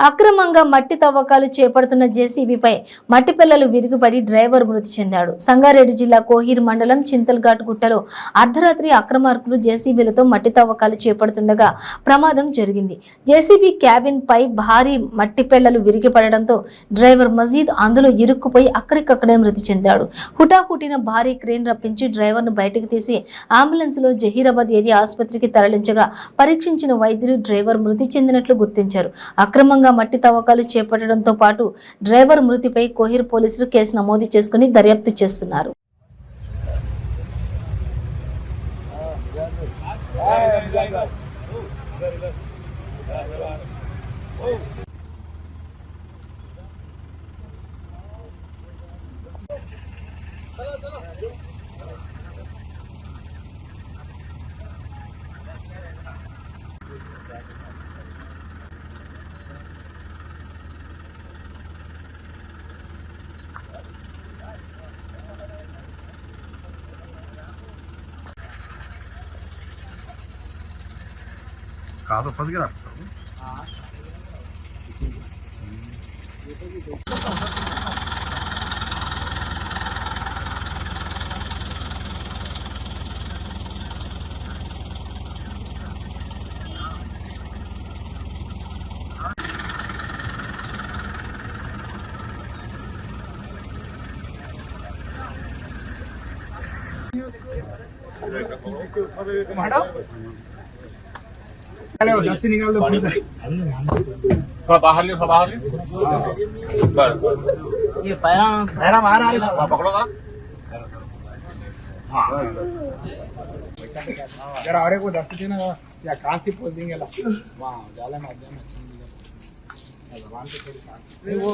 అక్రమంగా మట్టి తవ్వకాలు చేపడుతున్న జేసీబీపై మట్టి పిల్లలు విరిగిపడి డ్రైవర్ మృతి చెందాడు. సంగారెడ్డి జిల్లా కోహీర్ మండలం చింతల్ఘాట్ గుట్టలో అర్ధరాత్రి అక్రమార్కులు జేసీబీలతో మట్టి తవ్వకాలు చేపడుతుండగా ప్రమాదం జరిగింది. జేసీబీ క్యాబిన్ పై భారీ మట్టి పిల్లలు విరిగిపడడంతో డ్రైవర్ మజీద్ అందులో ఇరుక్కుపోయి అక్కడికక్కడే మృతి చెందాడు. హుటాహుటిన భారీ క్రేన్ రప్పించి డ్రైవర్ ను బయటకు తీసి అంబులెన్స్ లో జహీరాబాద్ ఏరియా ఆసుపత్రికి తరలించగా పరీక్షించిన వైద్యులు డ్రైవర్ మృతి చెందినట్లు గుర్తించారు. అక్రమంగా మట్టి తవ్వకాలు చేపట్టడంతో పాటు డ్రైవర్ మృతిపై కోహీర్ పోలీసులు కేసు నమోదు చేసుకుని దర్యాప్తు చేస్తున్నారు. కాదు పదిగా दस निकाल दो बाहर ले ये पैरा बाहर आ रही पकड़ो ना। हाँ जरा और को 10 देना या कहाँ से पोस्ट देंगे ला वहाँ जाला माध्यम अच्छा भगवान को थोड़ी वो